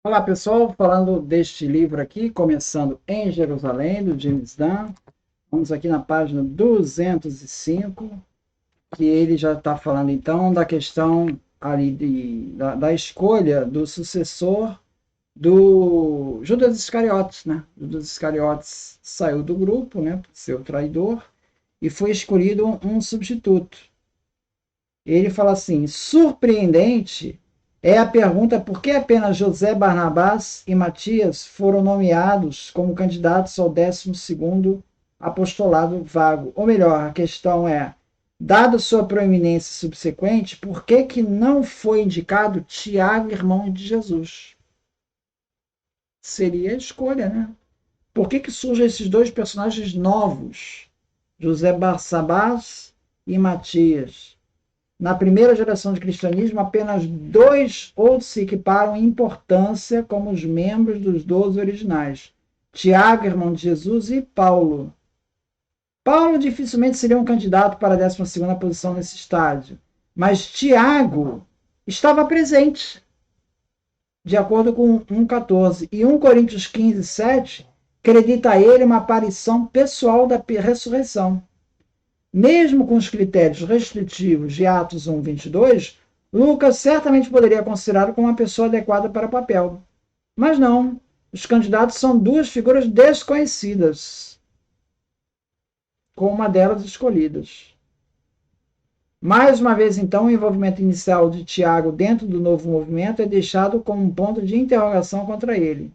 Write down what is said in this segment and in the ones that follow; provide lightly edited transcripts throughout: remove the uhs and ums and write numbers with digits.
Olá pessoal, falando deste livro aqui, começando em Jerusalém, do James Dunn. Vamos aqui na página 205, que ele já está falando então da questão ali da escolha do sucessor do Judas Iscariotes, né? Judas Iscariotes saiu do grupo, né, por ser o traidor, e foi escolhido um substituto. Ele fala assim: surpreendente é a pergunta por que apenas José Barnabás e Matias foram nomeados como candidatos ao 12º apostolado vago. Ou melhor, a questão é, dada sua proeminência subsequente, por que que não foi indicado Tiago, irmão de Jesus? Seria a escolha, né? Por que que surgem esses dois personagens novos, José Barsabás e Matias? Na primeira geração de cristianismo, apenas dois outros se equiparam em importância como os membros dos 12 originais: Tiago, irmão de Jesus, e Paulo. Paulo dificilmente seria um candidato para a 12ª posição nesse estádio, mas Tiago estava presente, de acordo com 1,14. E 1 Coríntios 15, 7 acredita a ele uma aparição pessoal da ressurreição. Mesmo com os critérios restritivos de Atos 1, 22, Lucas certamente poderia considerá-lo como uma pessoa adequada para o papel. Mas não, os candidatos são duas figuras desconhecidas, com uma delas escolhidas. Mais uma vez, então, o envolvimento inicial de Tiago dentro do novo movimento é deixado como um ponto de interrogação contra ele.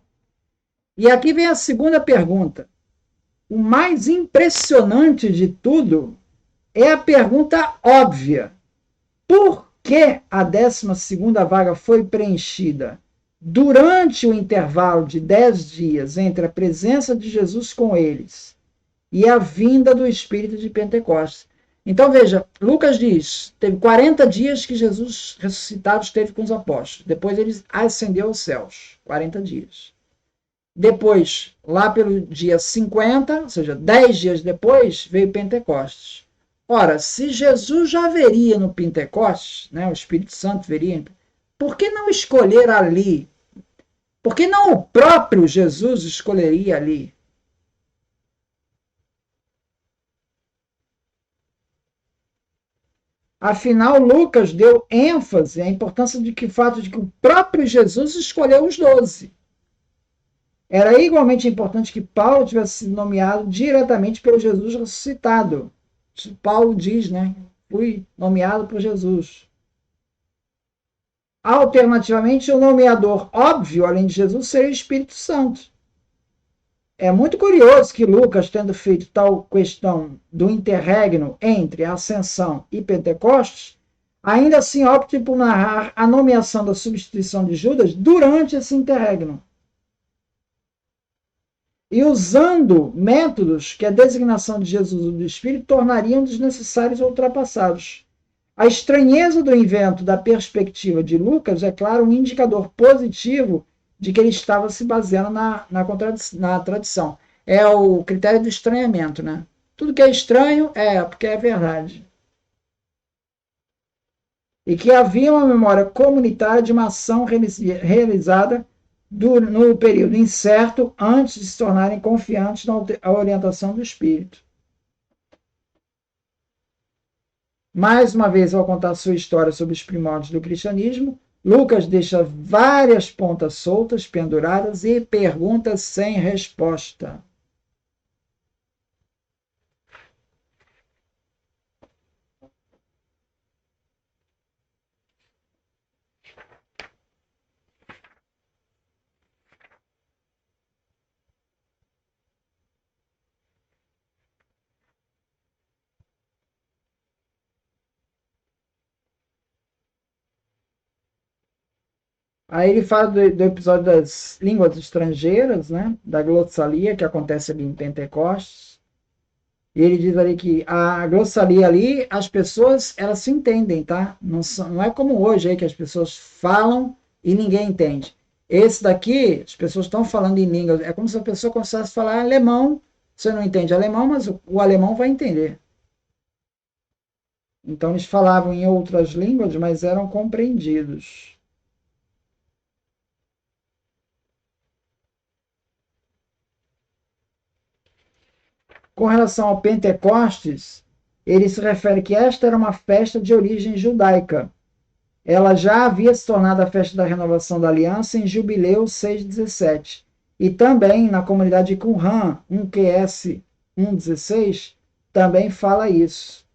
E aqui vem a segunda pergunta. O mais impressionante de tudo é a pergunta óbvia. Por que a 12ª vaga foi preenchida durante o intervalo de 10 dias entre a presença de Jesus com eles e a vinda do Espírito de Pentecostes? Então veja, Lucas diz, teve 40 dias que Jesus ressuscitado esteve com os apóstolos. Depois ele ascendeu aos céus, 40 dias. Depois, lá pelo dia 50, ou seja, 10 dias depois, veio Pentecostes. Ora, se Jesus já veria no Pentecostes, né, o Espírito Santo veria, por que não escolher ali? Por que não o próprio Jesus escolheria ali? Afinal, Lucas deu ênfase à importância de que o fato de que o próprio Jesus escolheu os 12. Era igualmente importante que Paulo tivesse sido nomeado diretamente pelo Jesus ressuscitado. Paulo diz, né? Fui nomeado por Jesus. Alternativamente, o nomeador óbvio, além de Jesus, seria o Espírito Santo. É muito curioso que Lucas, tendo feito tal questão do interregno entre a Ascensão e Pentecostes, ainda assim opte por narrar a nomeação da substituição de Judas durante esse interregno. E usando métodos que a designação de Jesus e do Espírito tornariam desnecessários ou ultrapassados. A estranheza do invento da perspectiva de Lucas é, claro, um indicador positivo de que ele estava se baseando na tradição. É o critério do estranhamento, né? Tudo que é estranho é porque é verdade. E que havia uma memória comunitária de uma ação realizada no período incerto antes de se tornarem confiantes na orientação do espírito. Mais uma vez, ao contar sua história sobre os primórdios do cristianismo, Lucas deixa várias pontas soltas, penduradas e perguntas sem resposta. Aí ele fala do episódio das línguas estrangeiras, né? Da glossalia, que acontece ali em Pentecostes. E ele diz ali que a glossalia ali, as pessoas, elas se entendem, tá? Não é como hoje aí que as pessoas falam e ninguém entende. Esse daqui, as pessoas estão falando em línguas. É como se a pessoa começasse a falar alemão. Você não entende alemão, mas o alemão vai entender. Então eles falavam em outras línguas, mas eram compreendidos. Com relação ao Pentecostes, ele se refere que esta era uma festa de origem judaica. Ela já havia se tornado a festa da renovação da aliança em Jubileu 6,17. E também na comunidade de Qumran, 1QS 1,16, também fala isso,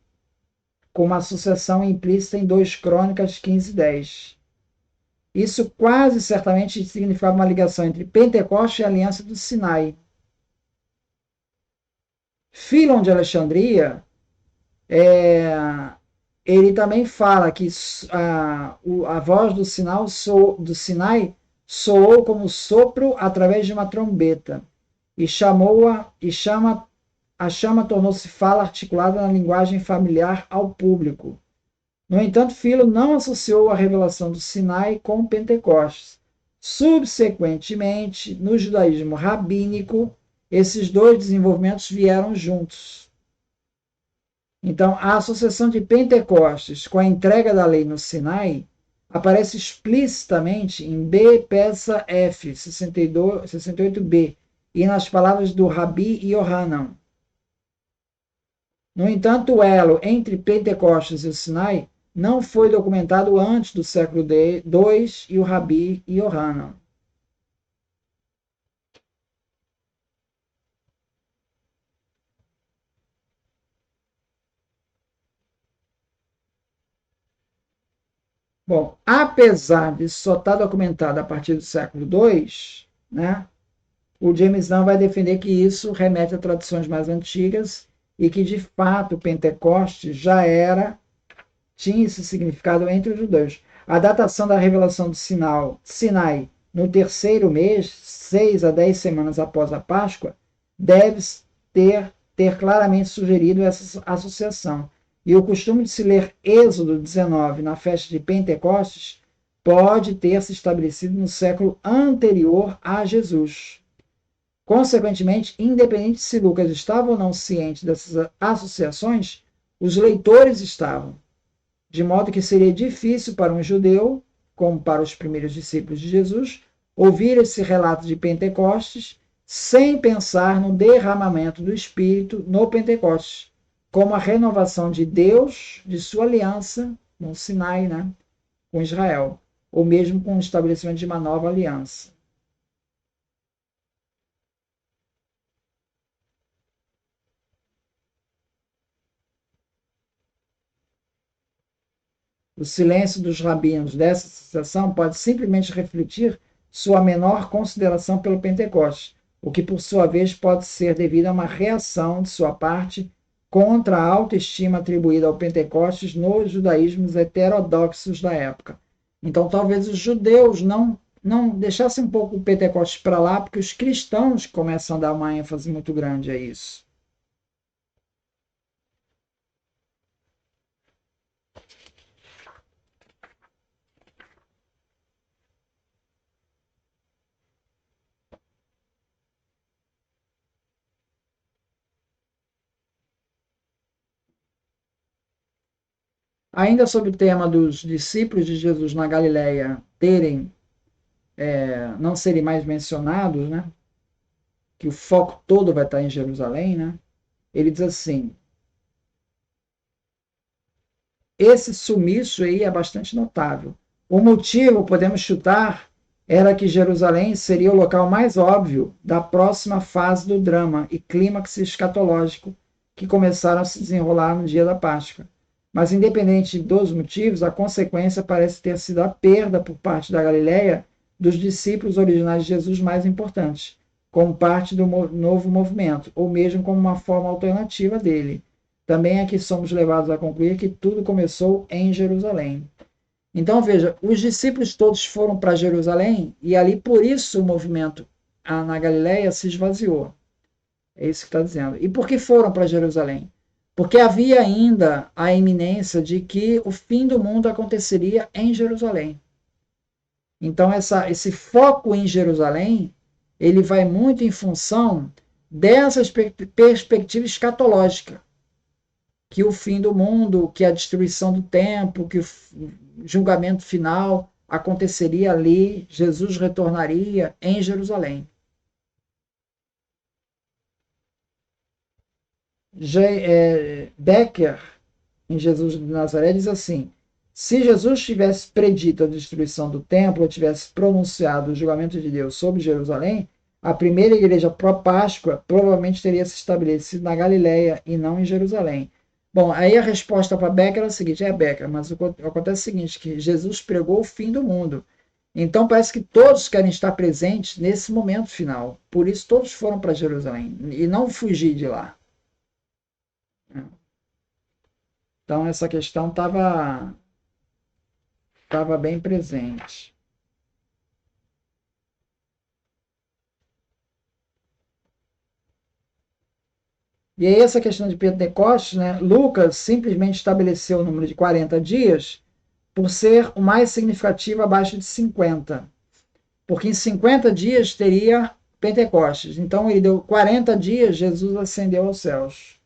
com uma sucessão implícita em 2 Crônicas 15:10. Isso quase certamente significava uma ligação entre Pentecostes e a aliança do Sinai. Filon de Alexandria, ele também fala que a voz do Sinai soou como sopro através de uma trombeta, e a chama tornou-se fala articulada na linguagem familiar ao público. No entanto, Filo não associou a revelação do Sinai com Pentecostes. Subsequentemente, no judaísmo rabínico, esses dois desenvolvimentos vieram juntos. Então, a associação de Pentecostes com a entrega da lei no Sinai aparece explicitamente em B, peça F, 68b, e nas palavras do Rabi Yohanan. No entanto, o elo entre Pentecostes e o Sinai não foi documentado antes do século II e o Rabi Yohanan. Bom, apesar de só estar documentado a partir do século II, né, o James Dunn vai defender que isso remete a tradições mais antigas e que, de fato, o Pentecostes já tinha esse significado entre os judeus. A datação da revelação do Sinai no terceiro mês, 6 a 10 semanas após a Páscoa, deve ter claramente sugerido essa associação. E o costume de se ler Êxodo 19 na festa de Pentecostes pode ter se estabelecido no século anterior a Jesus. Consequentemente, independente se Lucas estava ou não ciente dessas associações, os leitores estavam, de modo que seria difícil para um judeu, como para os primeiros discípulos de Jesus, ouvir esse relato de Pentecostes sem pensar no derramamento do Espírito no Pentecostes, como a renovação de Deus, de sua aliança, no Sinai, né, com Israel, ou mesmo com o estabelecimento de uma nova aliança. O silêncio dos rabinos dessa associação pode simplesmente refletir sua menor consideração pelo Pentecostes, o que por sua vez pode ser devido a uma reação de sua parte contra a autoestima atribuída ao Pentecostes nos judaísmos heterodoxos da época. Então, talvez os judeus não deixassem um pouco o Pentecostes para lá, porque os cristãos começam a dar uma ênfase muito grande a isso. Ainda sobre o tema dos discípulos de Jesus na Galileia não serem mais mencionados, né? Que o foco todo vai estar em Jerusalém, né? Ele diz assim: esse sumiço aí é bastante notável. O motivo, podemos chutar, era que Jerusalém seria o local mais óbvio da próxima fase do drama e clímax escatológico que começaram a se desenrolar no dia da Páscoa. Mas, independente dos motivos, a consequência parece ter sido a perda por parte da Galileia dos discípulos originais de Jesus mais importantes, como parte do novo movimento, ou mesmo como uma forma alternativa dele. Também aqui somos levados a concluir que tudo começou em Jerusalém. Então, veja, os discípulos todos foram para Jerusalém e ali, por isso, o movimento na Galileia se esvaziou. É isso que está dizendo. E por que foram para Jerusalém? Porque havia ainda a iminência de que o fim do mundo aconteceria em Jerusalém. Então, esse foco em Jerusalém, ele vai muito em função dessa perspectiva escatológica, que o fim do mundo, que a destruição do templo, que o julgamento final aconteceria ali, Jesus retornaria em Jerusalém. Becker, em Jesus de Nazaré, diz assim: se Jesus tivesse predito a destruição do templo, ou tivesse pronunciado o julgamento de Deus sobre Jerusalém, a primeira igreja pró-Páscoa provavelmente teria se estabelecido na Galileia e não em Jerusalém. Bom, aí a resposta para Becker é a seguinte: Becker, mas acontece o seguinte, que Jesus pregou o fim do mundo. Então parece que todos querem estar presentes nesse momento final. Por isso todos foram para Jerusalém e não fugir de lá. Então essa questão estava bem presente. E aí essa questão de Pentecostes, né, Lucas simplesmente estabeleceu o número de 40 dias por ser o mais significativo abaixo de 50. Porque em 50 dias teria Pentecostes. Então ele deu 40 dias, Jesus ascendeu aos céus.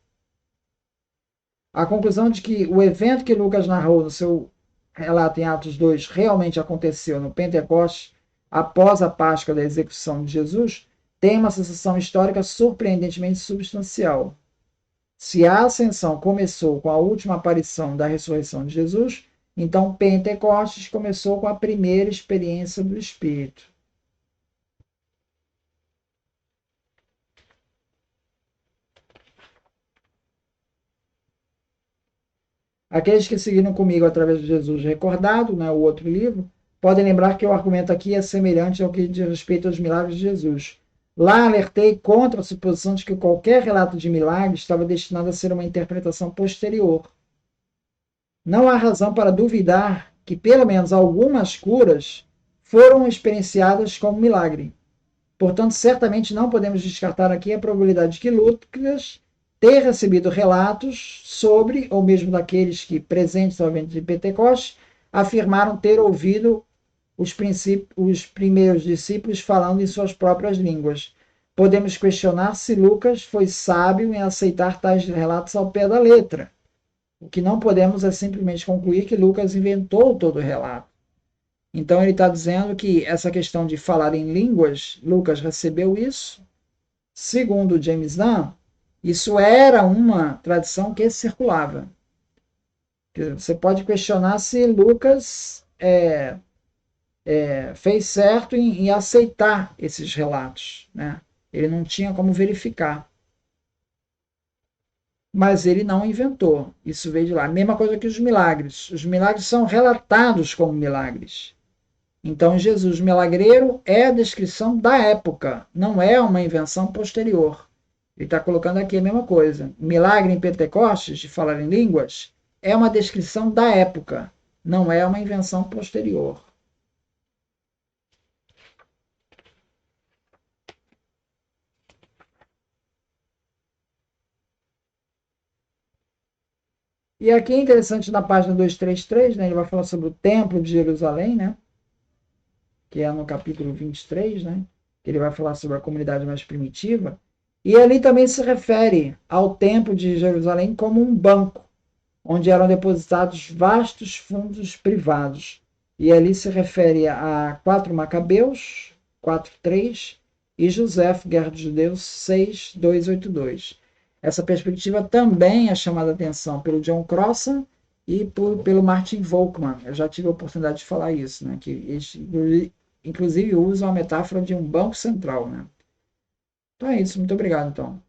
A conclusão de que o evento que Lucas narrou no seu relato em Atos 2 realmente aconteceu no Pentecostes, após a Páscoa da execução de Jesus, tem uma sensação histórica surpreendentemente substancial. Se a ascensão começou com a última aparição da ressurreição de Jesus, então Pentecostes começou com a primeira experiência do Espírito. Aqueles que seguiram comigo através de Jesus recordado, né, o outro livro, podem lembrar que o argumento aqui é semelhante ao que diz respeito aos milagres de Jesus. Lá alertei contra a suposição de que qualquer relato de milagre estava destinado a ser uma interpretação posterior. Não há razão para duvidar que pelo menos algumas curas foram experienciadas como milagre. Portanto, certamente não podemos descartar aqui a probabilidade de que Lucas ter recebido relatos sobre, ou mesmo daqueles que, presentes ao evento de Pentecostes, afirmaram ter ouvido os primeiros discípulos falando em suas próprias línguas. Podemos questionar se Lucas foi sábio em aceitar tais relatos ao pé da letra. O que não podemos é simplesmente concluir que Lucas inventou todo o relato. Então ele está dizendo que essa questão de falar em línguas, Lucas recebeu isso. Segundo James Dunn, isso era uma tradição que circulava. Você pode questionar se Lucas fez certo em aceitar esses relatos, né? Ele não tinha como verificar. Mas ele não inventou. Isso veio de lá. A mesma coisa que os milagres. Os milagres são relatados como milagres. Então, Jesus milagreiro é a descrição da época, não é uma invenção posterior. Ele está colocando aqui a mesma coisa. Milagre em Pentecostes, de falar em línguas, é uma descrição da época, não é uma invenção posterior. E aqui é interessante na página 233, né, ele vai falar sobre o Templo de Jerusalém, né, que é no capítulo 23, né, que ele vai falar sobre a comunidade mais primitiva. E ali também se refere ao Templo de Jerusalém como um banco, onde eram depositados vastos fundos privados. E ali se refere a 4 Macabeus, 4:3, e José, Guerra dos Judeus, 6:282. Essa perspectiva também é chamada a atenção pelo John Crossan e pelo Martin Volkmann. Eu já tive a oportunidade de falar isso, né? Que eles, inclusive, usam a metáfora de um banco central. Né? Então é isso. Muito obrigado, então.